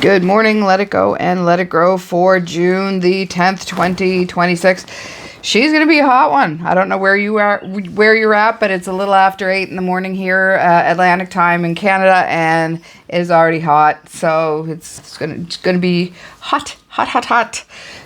Good morning, let it go and let it grow for June the 10th, 2026. She's going to be a hot one. I don't know where you're at, but it's a little after 8 in the morning here, Atlantic time in Canada, and it is already hot. So it's going to be hot.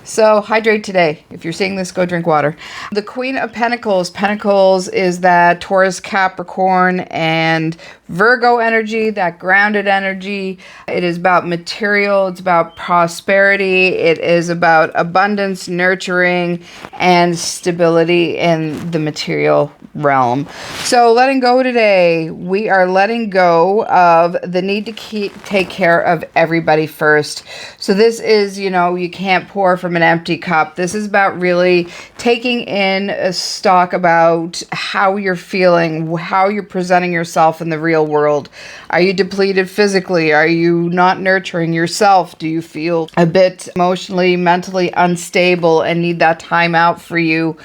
So hydrate today. If you're seeing this, go drink water. The Queen of Pentacles. Pentacles is that Taurus, Capricorn, and Virgo energy, that grounded energy. It is about material. It's about prosperity. It is about abundance, nurturing, and stability in the material realm. So letting go today, we are letting go of the need to take care of everybody first. So this is, you can't pour from an empty cup. This is about really taking in a stock about how you're feeling, how you're presenting yourself in the real world. Are you depleted physically? Are you not nurturing yourself? Do you feel a bit emotionally, mentally unstable and need that time out for you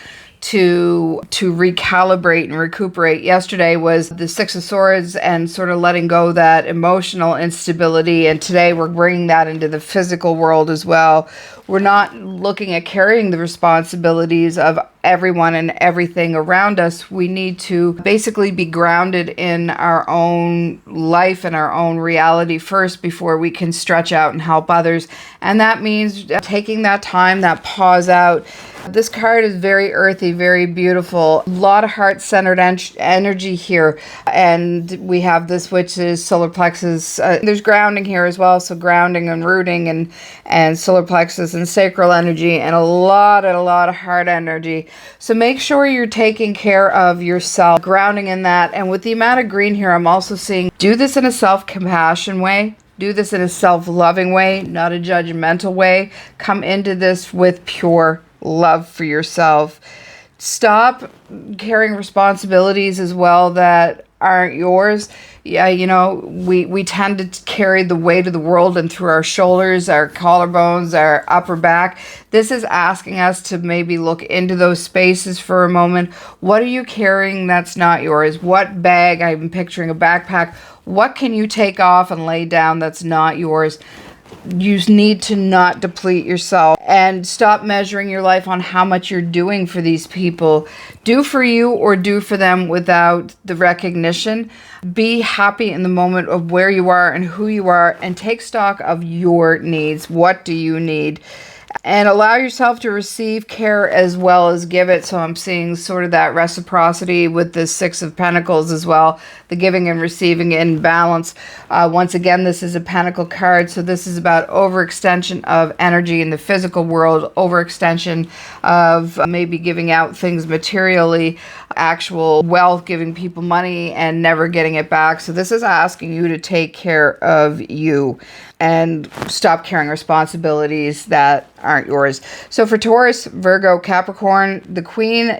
to recalibrate and recuperate? Yesterday was the Six of Swords and sort of letting go that emotional instability, and today we're bringing that into the physical world as well. We're not looking at carrying the responsibilities of everyone and everything around us. We need to basically be grounded in our own life and our own reality first before we can stretch out and help others. And that means taking that time, that pause out. This card is very earthy, very beautiful. A lot of heart-centered energy here. And we have this, which is solar plexus. There's grounding here as well. So grounding and rooting and solar plexus and sacral energy, and a lot of heart energy. So make sure you're taking care of yourself, grounding in that. And with the amount of green here, I'm also seeing do this in a self-compassion way. Do this in a self-loving way, not a judgmental way. Come into this with pure love for yourself. Stop carrying responsibilities as well that aren't yours. Yeah, we tend to carry the weight of the world and through our shoulders, our collarbones, our upper back. This is asking us to maybe look into those spaces for a moment. What are you carrying that's not yours? What bag? I'm picturing a backpack. What can you take off and lay down that's not yours? You need to not deplete yourself and stop measuring your life on how much you're doing for these people. Do for you or do for them without the recognition. Be happy in the moment of where you are and who you are, and take stock of your needs. What do you need? And allow yourself to receive care as well as give it. So I'm seeing sort of that reciprocity with the Six of Pentacles as well, the giving and receiving in balance. Once again, this is a Pentacle card. So this is about overextension of energy in the physical world, overextension of maybe giving out things materially, actual wealth, giving people money and never getting it back. So this is asking you to take care of you and stop carrying responsibilities that aren't yours. So for Taurus, Virgo, Capricorn, the Queen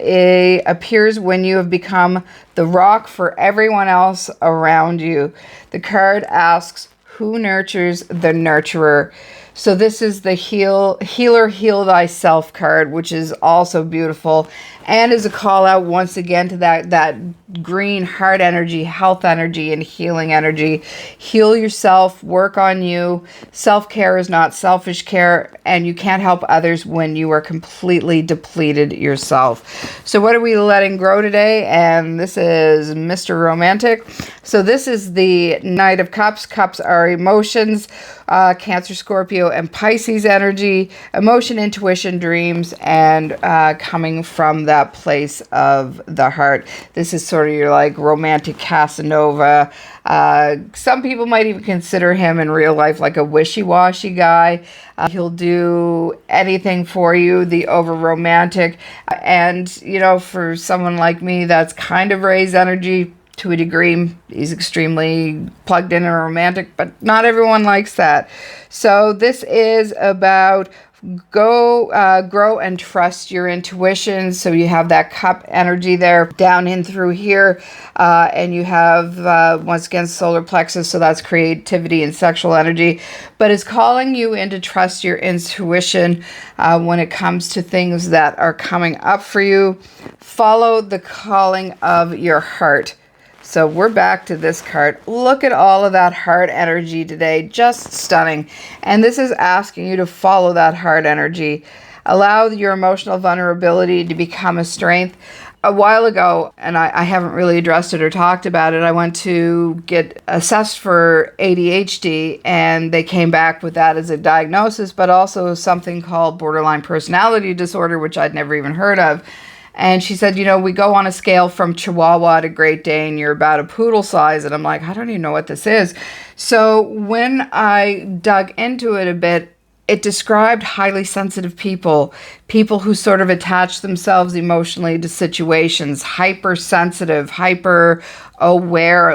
appears when you have become the rock for everyone else around you. The card asks, who nurtures the nurturer? So this is the healer, heal thyself card, which is also beautiful and is a call out once again to that green heart energy, health energy, and healing energy. Heal yourself, work on you. Self-care is not selfish care, and you can't help others when you are completely depleted yourself. So what are we letting grow today? And this is Mr. Romantic. So this is the Knight of Cups. Cups are emotions, Cancer, Scorpio, and Pisces energy, emotion, intuition, dreams, and coming from that place of the heart. This is sort of your like romantic Casanova. Some people might even consider him in real life like a wishy-washy guy. He'll do anything for you, the over romantic. And, for someone like me that's kind of raised energy, to a degree, he's extremely plugged in and romantic, but not everyone likes that. So this is about grow and trust your intuition. So you have that cup energy there down in through here, and you have once again solar plexus, so that's creativity and sexual energy, but it's calling you in to trust your intuition when it comes to things that are coming up for you. Follow the calling of your heart. So we're back to this card. Look at all of that heart energy today. Just stunning. And this is asking you to follow that heart energy. Allow your emotional vulnerability to become a strength. A while ago, and I haven't really addressed it or talked about it, I went to get assessed for ADHD, and they came back with that as a diagnosis, but also something called borderline personality disorder, which I'd never even heard of. And she said, we go on a scale from Chihuahua to Great Dane. You're about a poodle size. And I'm like, I don't even know what this is. So when I dug into it a bit, it described highly sensitive people who sort of attach themselves emotionally to situations, hypersensitive, hyper aware,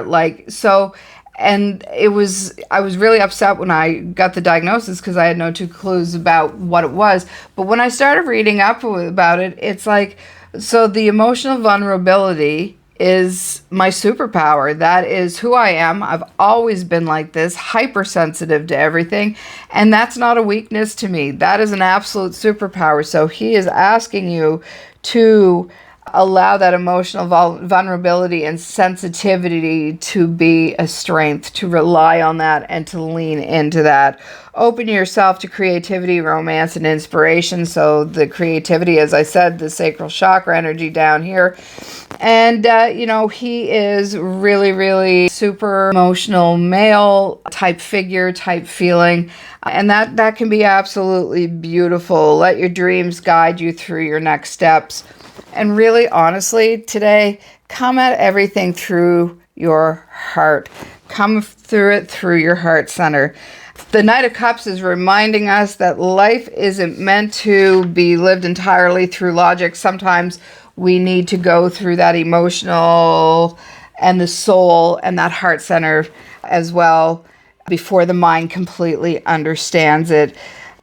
and I was really upset when I got the diagnosis because I had no two clues about what it was. But when I started reading up about it, it's like, so the emotional vulnerability is my superpower. That is who I am. I've always been like this, hypersensitive to everything. And that's not a weakness to me. That is an absolute superpower. So he is asking you to allow that emotional vulnerability and sensitivity to be a strength, to rely on that and to lean into that. Open yourself to creativity, romance, and inspiration. So the creativity, as I said, the sacral chakra energy down here. And, he is really, really super emotional male type figure, type feeling. And that can be absolutely beautiful. Let your dreams guide you through your next steps. And really, honestly, today, come at everything through your heart. Come through it through your heart center. The Knight of Cups is reminding us that life isn't meant to be lived entirely through logic. Sometimes we need to go through that emotional and the soul and that heart center as well before the mind completely understands it.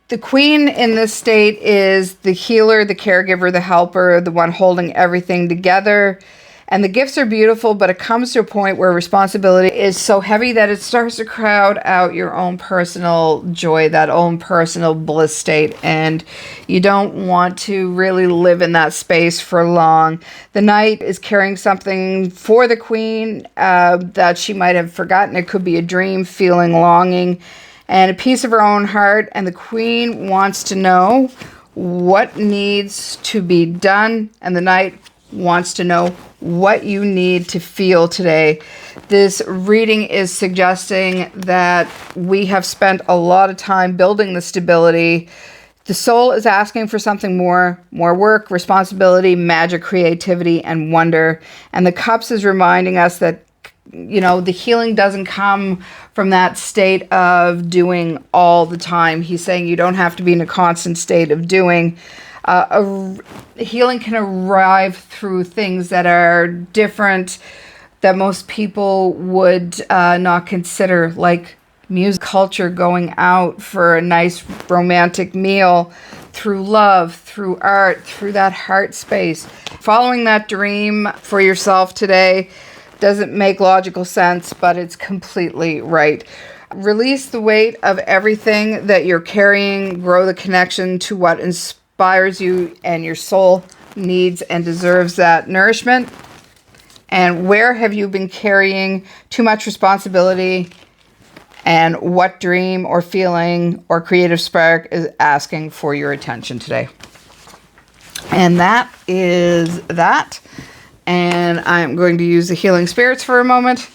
The Queen in this state is the healer, the caregiver, the helper, the one holding everything together. And the gifts are beautiful, but it comes to a point where responsibility is so heavy that it starts to crowd out your own personal joy, that own personal bliss state. And you don't want to really live in that space for long. The Knight is carrying something for the Queen that she might have forgotten. It could be a dream, feeling, longing, and a piece of her own heart. And the Queen wants to know what needs to be done. And the Knight wants to know what you need to feel today. This reading is suggesting that we have spent a lot of time building the stability. The soul is asking for something more work, responsibility, magic, creativity, and wonder. And the Cups is reminding us that the healing doesn't come from that state of doing all the time. He's saying you don't have to be in a constant state of doing. Healing can arrive through things that are different, that most people would not consider, like music, culture, going out for a nice romantic meal, through love, through art, through that heart space. Following that dream for yourself today doesn't make logical sense, but it's completely right. Release the weight of everything that you're carrying. Grow the connection to what inspires you, and your soul needs and deserves that nourishment. And where have you been carrying too much responsibility? And what dream or feeling or creative spark is asking for your attention today? And that is that. And I'm going to use the healing spirits for a moment.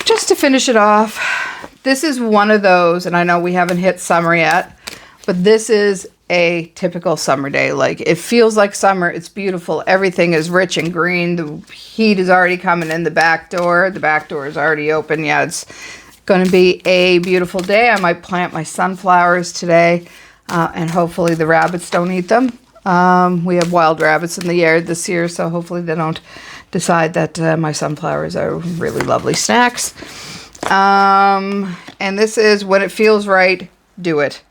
Just to finish it off, this is one of those, and I know we haven't hit summer yet, but this is a typical summer day. Like, it feels like summer. It's beautiful. Everything is rich and green. The heat is already coming in the back door. The back door is already open. Yeah, it's going to be a beautiful day. I might plant my sunflowers today, and hopefully the rabbits don't eat them. We have wild rabbits in the yard this year, so hopefully they don't decide that my sunflowers are really lovely snacks. And this is when it feels right, do it.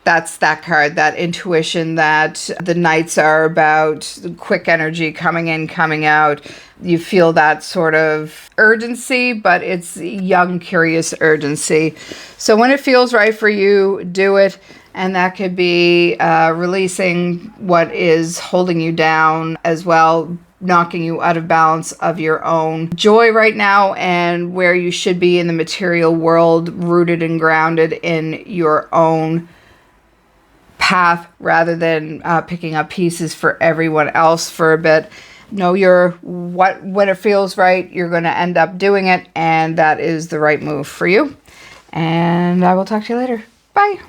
That's that card, that intuition, that the Knights are about quick energy coming in, coming out. You feel that sort of urgency, but it's young, curious urgency. So when it feels right for you, do it. And that could be releasing what is holding you down as well. knocking you out of balance of your own joy right now, and where you should be in the material world, rooted and grounded in your own path, rather than picking up pieces for everyone else for a bit. Know when it feels right, you're going to end up doing it, and that is the right move for you. And I will talk to you later. Bye.